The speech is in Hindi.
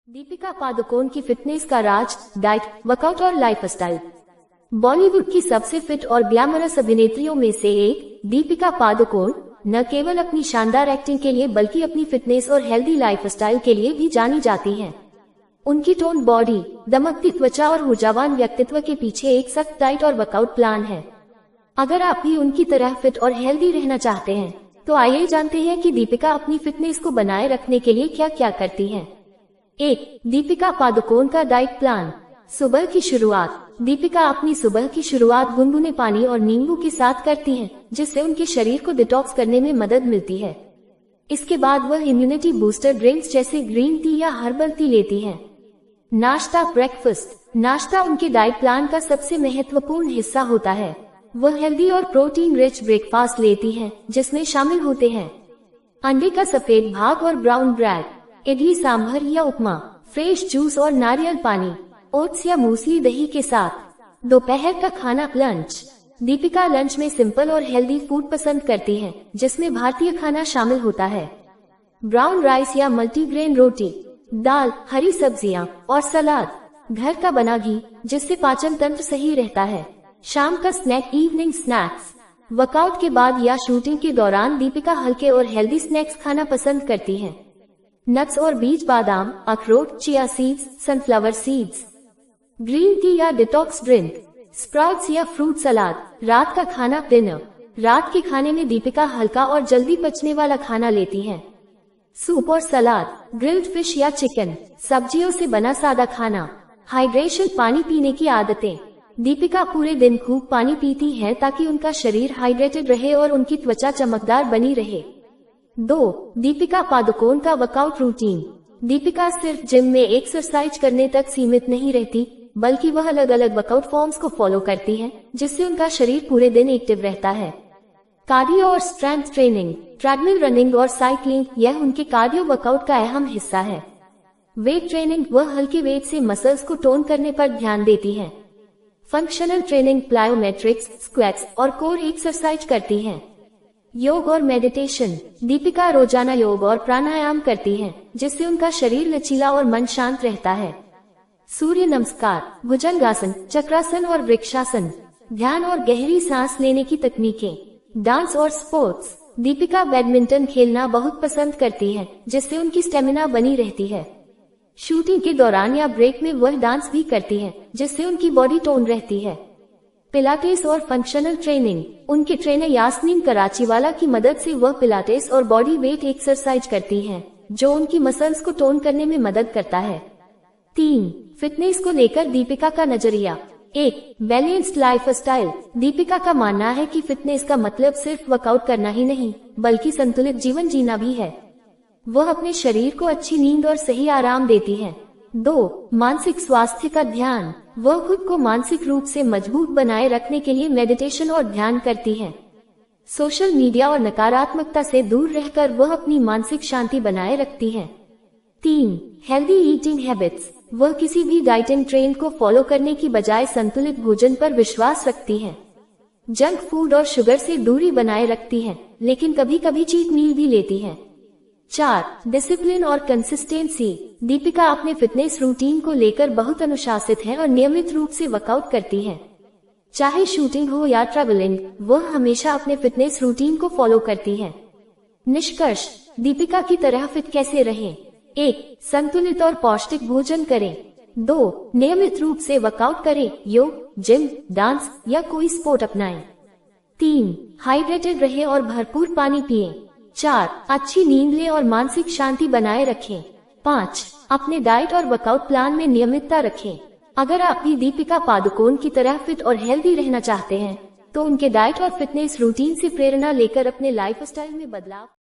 दीपिका पादुकोण की फिटनेस का राज, डाइट, वर्कआउट और लाइफस्टाइल। बॉलीवुड की सबसे फिट और ग्लैमरस अभिनेत्रियों में से एक दीपिका पादुकोण न केवल अपनी शानदार एक्टिंग के लिए बल्कि अपनी फिटनेस और हेल्दी लाइफस्टाइल के लिए भी जानी जाती हैं। उनकी टोन बॉडी, दमकती त्वचा और ऊर्जावान व्यक्तित्व के पीछे एक सख्त डाइट और वर्कआउट प्लान है। अगर आप भी उनकी तरह फिट और हेल्दी रहना चाहते हैं तो आइए जानते हैं कि दीपिका अपनी फिटनेस को बनाए रखने के लिए क्या क्या करती हैं। 1. दीपिका पादुकोण का डाइट प्लान। सुबह की शुरुआत। दीपिका अपनी सुबह की शुरुआत गुनगुने पानी और नींबू के साथ करती हैं, जिससे उनके शरीर को डिटॉक्स करने में मदद मिलती है। इसके बाद वह इम्यूनिटी बूस्टर ड्रिंक्स जैसे ग्रीन टी या हर्बल टी लेती हैं। नाश्ता, ब्रेकफास्ट। नाश्ता उनके डाइट प्लान का सबसे महत्वपूर्ण हिस्सा होता है। वह हेल्दी और प्रोटीन रिच ब्रेकफास्ट लेती हैं, जिसमें शामिल होते हैं अंडे का सफेद भाग और ब्राउन ब्रेड, इडली सांभर या उपमा, फ्रेश जूस और नारियल पानी, ओट्स या मूसली दही के साथ। दोपहर का खाना, लंच। दीपिका लंच में सिंपल और हेल्दी फूड पसंद करती हैं, जिसमें भारतीय खाना शामिल होता है। ब्राउन राइस या मल्टीग्रेन रोटी, दाल, हरी सब्जियां और सलाद। घर का बना घी, जिससे पाचन तंत्र सही रहता है। शाम का स्नैक, इवनिंग स्नैक्स। वर्कआउट के बाद या शूटिंग के दौरान दीपिका हल्के और हेल्दी स्नैक्स खाना पसंद करती हैं। नट्स और बीज, बादाम, अखरोट, chia seeds, sunflower seeds. Green tea या डिटॉक्स ड्रिंक, स्प्राउट्स या फ्रूट सलाद। रात का खाना, डिनर। रात के खाने में दीपिका हल्का और जल्दी पचने वाला खाना लेती हैं। सूप और सलाद, ग्रिल्ड फिश या चिकन, सब्जियों से बना सादा खाना। हाइड्रेशन, पानी पीने की आदतें। दीपिका पूरे दिन खूब पानी पीती है ताकि उनका शरीर हाइड्रेटेड रहे और उनकी त्वचा चमकदार बनी रहे। 2. दीपिका पादुकोण का वर्कआउट रूटीन। दीपिका सिर्फ जिम में एक्सरसाइज करने तक सीमित नहीं रहती, बल्कि वह अलग अलग वर्कआउट फॉर्म्स को फॉलो करती हैं, जिससे उनका शरीर पूरे दिन एक्टिव रहता है। कार्डियो और स्ट्रेंथ ट्रेनिंग, ट्रेडमिल, रनिंग और साइकिलिंग, यह उनके कार्डियो वर्कआउट का अहम हिस्सा है। वेट ट्रेनिंग, वह हल्के वेट से मसल्स को टोन करने पर ध्यान देती हैं। फंक्शनल ट्रेनिंग, प्लायोमेट्रिक्स, स्क्वैट्स और कोर एक्सरसाइज करती हैं। योग और मेडिटेशन, दीपिका रोजाना योग और प्राणायाम करती हैं, जिससे उनका शरीर लचीला और मन शांत रहता है। सूर्य नमस्कार, भुजंगासन, चक्रासन और वृक्षासन, ध्यान और गहरी सांस लेने की तकनीकें। डांस और स्पोर्ट्स, दीपिका बैडमिंटन खेलना बहुत पसंद करती हैं, जिससे उनकी स्टेमिना बनी रहती है। शूटिंग के दौरान या ब्रेक में वह डांस भी करती हैं, जिससे उनकी बॉडी टोन रहती है। पिलाटेस और फंक्शनल ट्रेनिंग, उनके ट्रेनर यास्मीन कराचीवाला की मदद से वह पिलाटेस और बॉडी वेट एक्सरसाइज करती हैं, जो उनकी मसल्स को टोन करने में मदद करता है। 3. फिटनेस को लेकर दीपिका का नजरिया। 1. Balanced lifestyle. दीपिका का मानना है कि फिटनेस का मतलब सिर्फ वर्कआउट करना ही नहीं, बल्कि संतुलित जीवन जीना भी है। वह अपने शरीर को अच्छी नींद और सही आराम देती हैं। 2. मानसिक स्वास्थ्य का ध्यान। वह खुद को मानसिक रूप से मजबूत बनाए रखने के लिए मेडिटेशन और ध्यान करती हैं। सोशल मीडिया और नकारात्मकता से दूर रहकर वह अपनी मानसिक शांति बनाए रखती हैं। 3. Healthy eating habits. वह किसी भी डाइटिंग ट्रेंड को फॉलो करने की बजाय संतुलित भोजन पर विश्वास रखती हैं। जंक फूड और शुगर से दूरी बनाए रखती हैं, लेकिन कभी कभी चीट मील भी लेती हैं। 4. डिसिप्लिन और कंसिस्टेंसी। दीपिका अपने फिटनेस रूटीन को लेकर बहुत अनुशासित है और नियमित रूप से वर्कआउट करती हैं। चाहे शूटिंग हो या ट्रैवलिंग, वह हमेशा अपने फिटनेस रूटीन को फॉलो करती हैं। निष्कर्ष, दीपिका की तरह फिट कैसे रहें? 1. संतुलित और पौष्टिक भोजन करें। 2. नियमित रूप से वर्कआउट करें, योग, जिम, डांस या कोई स्पोर्ट अपनाएं। 3. हाइड्रेटेड रहें और भरपूर पानी पिएं। 4. अच्छी नींद लें और मानसिक शांति बनाए रखें। 5. अपने डाइट और वर्कआउट प्लान में नियमितता रखें। अगर आप भी दीपिका पादुकोण की तरह फिट और हेल्दी रहना चाहते हैं, तो उनके डाइट और फिटनेस रूटीन से प्रेरणा लेकर अपने लाइफस्टाइल में बदलाव